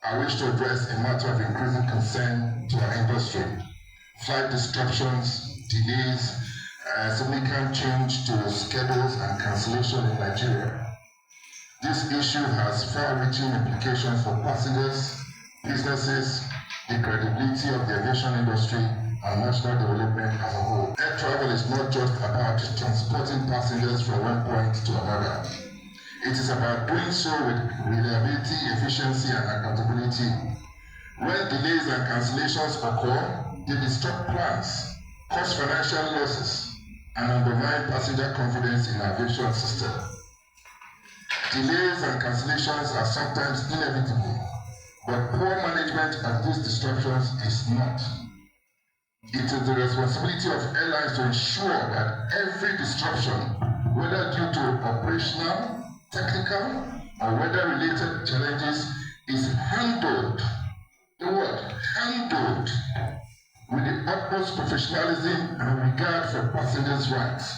I wish to address a matter of increasing concern to our industry: flight disruptions, delays, significant change to schedules and cancellation in Nigeria. This issue has far-reaching implications for passengers, businesses, the credibility of the aviation industry, and national development as a whole. Air travel is not just about transporting passengers from one point to another. It is about doing so with reliability, efficiency, and accountability. When delays and cancellations occur, they disrupt plans, cause financial losses, and undermine passenger confidence in the aviation system. Delays and cancellations are sometimes inevitable, but poor management of these disruptions is not. It is the responsibility of airlines to ensure that every disruption, whether due to operational, technical, or weather-related challenges, is handled, handled with the utmost professionalism and regard for passengers' rights,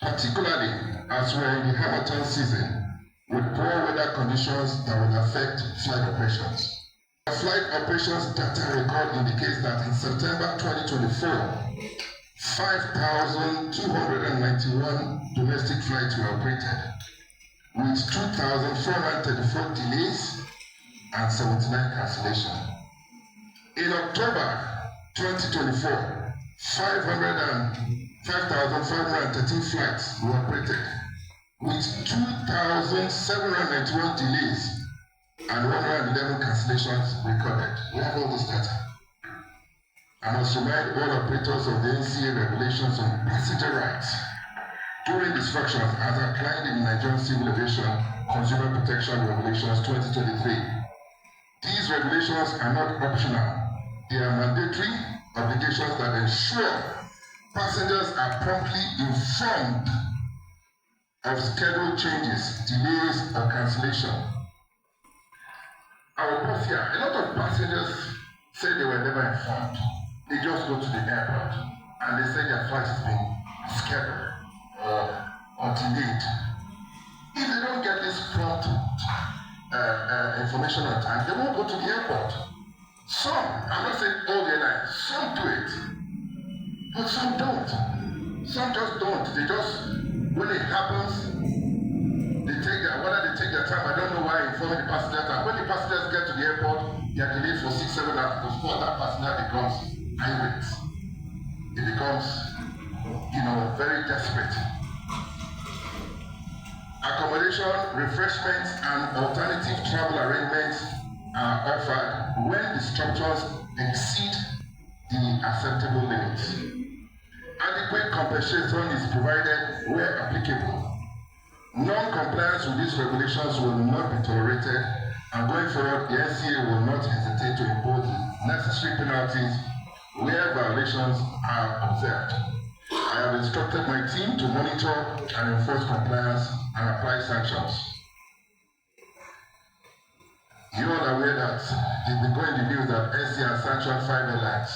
particularly as we are in the Hamilton season with poor weather conditions that will affect flight operations. The flight operations data record indicates that in September 2024, 5,291 domestic flights were operated, with 2,434 delays and 79 cancellations. In October 2024, 5,513 flights were operated, with 2,791 delays and 111 cancellations recorded. We have all this data. I must remind all operators of the NCAA regulations on passenger rights during disruptions as outlined in Nigeria Civil Aviation Consumer Protection Regulations 2023. These regulations are not optional. They are mandatory obligations that ensure passengers are promptly informed of schedule changes, delays, or cancellation. I will pause here. A lot of passengers say they were never informed. They just go to the airport and they say their flight has been scheduled or delayed. If they don't get this prompt information on time, they won't go to the airport. Some, I'm not saying all the airlines, some do it, but some don't. Some just don't. They just, when it happens, whether they take their time, I don't know why informing the passengers. And when the passengers get to the airport, they are delayed for 6-7 hours before that passenger becomes irate. It becomes, very desperate. Accommodation, refreshments, and alternative travel arrangements are offered when disruptions exceed the acceptable limits. Adequate compensation is provided where applicable. Non-compliance with these regulations will not be tolerated, and going forward, the NCAA will not hesitate to impose necessary penalties where violations are observed. I have instructed my team to monitor and enforce compliance and apply sanctions. You are aware that it's been going in the news that NCAA has sanctioned 5 airlines.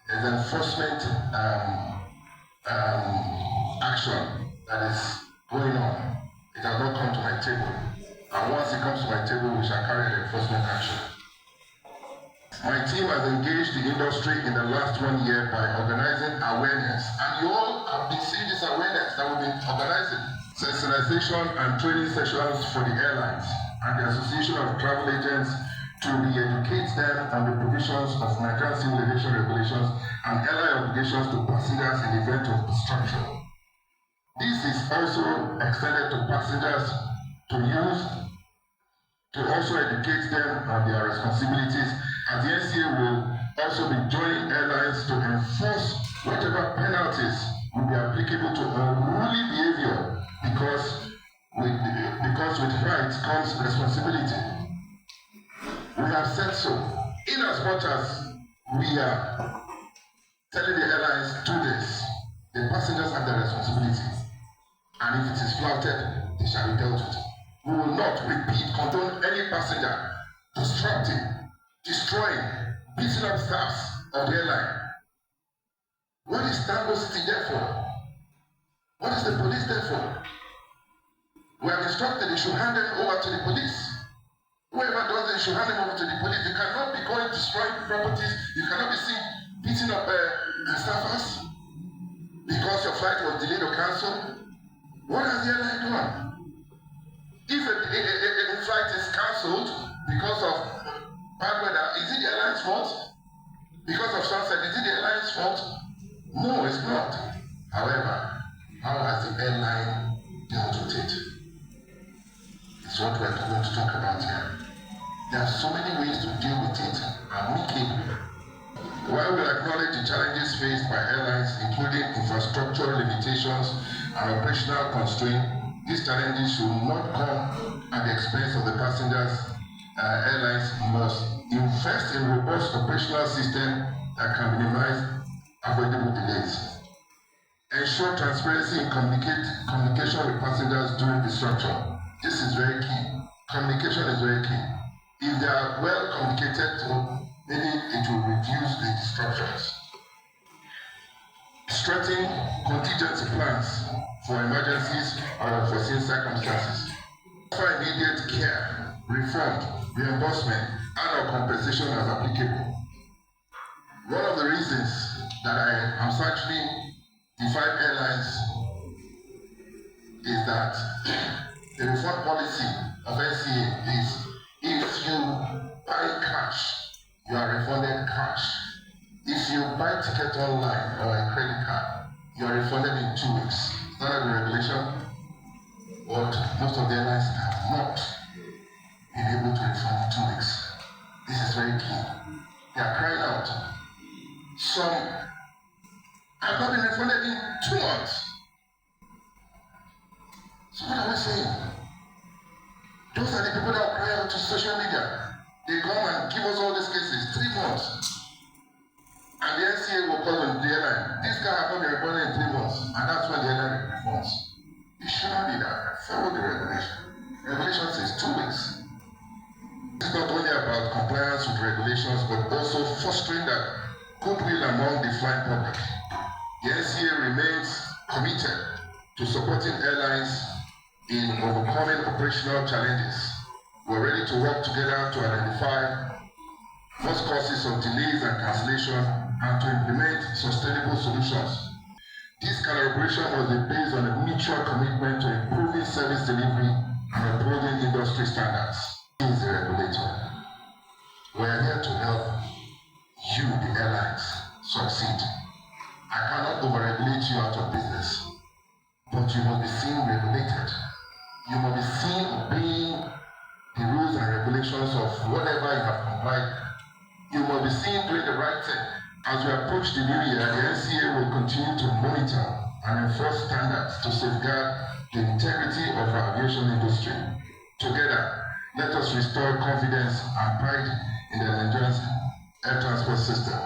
There's enforcement action that is going on. It has not come to my table. And once it comes to my table, we shall carry the enforcement action. My team has engaged the industry in the last 1 year by organizing awareness. And you all have been seeing this awareness that we've been organizing. Sensitization and training sessions for the airlines and the Association of Travel Agents to re-educate them on the provisions of Nigeria Civil Aviation Regulations and airline obligations to passengers in the event of disruption. This is also extended to passengers to also educate them on their responsibilities, and the NCAA will also be joining airlines to enforce whatever penalties will be applicable to unruly behavior because with rights comes responsibility. We have said so, in as much as we are telling the airlines do this, the passengers have their responsibility. And if it is flouted, they shall be dealt with. We will not condone any passenger disrupting, destroying, beating up staffs of the airline. What is Tango City there for? What is the police there for? We have instructed they should hand them over to the police. Whoever does it should hand them over to the police. You cannot be going destroying properties. You cannot be seen beating up staffers because your flight was delayed or cancelled. What has the airline done? If a flight is cancelled because of bad weather, is it the airline's fault? Because of sunset, is it the airline's fault? No, it's not. However, how has the airline dealt with it? It's what we're going to talk about here. There are so many ways to deal with it amicably. While we acknowledge the challenges faced by airlines, including infrastructural limitations and operational constraints, these challenges should not come at the expense of the passengers. Airlines must invest in robust operational systems that can minimize avoidable delays. Ensure transparency in communication with passengers during disruption. This is very key. Communication is very key. If they are well communicated, maybe it will reduce the disruptions. Strengthening contingency plans for emergencies or unforeseen circumstances. Offer immediate care, refund, reimbursement, and/or compensation as applicable. One of the reasons that I am sanctioning the 5 airlines is that the refund policy of NCAA is if you buy cash, you are refunded cash. If you buy ticket online or a credit card, you are refunded in 2 weeks. Is that the regulation? But most of the airlines have not been able to refund in 2 weeks. This is very key. They are crying out. Some have not been refunded in 2 months. So what are we saying? Those are the people that will cry out to social media. They come and give us all these cases, 3 months. And the NCAA will call on the airline. This guy has not been refunded in 3 months. And that's when the airline refunds. It shouldn't be that. Follow the regulation. Regulation says 2 weeks. It's not only about compliance with regulations, but also fostering that goodwill among the flying public. The NCAA remains committed to supporting airlines in overcoming operational challenges. We're ready to work together to identify most causes of delays and cancellation and to implement sustainable solutions. This collaboration must be based on a mutual commitment to improving service delivery and upholding industry standards. He is the regulator. We are here to help you, the airlines, succeed. I cannot overregulate you out of business, but you must be seen regulated. You must be seen obeying the rules and regulations of whatever you have complied. You must be seen doing the right thing. As we approach the new year, the NCAA will continue to monitor and enforce standards to safeguard the integrity of our aviation industry. Together, let us restore confidence and pride in the Nigerian air transport system.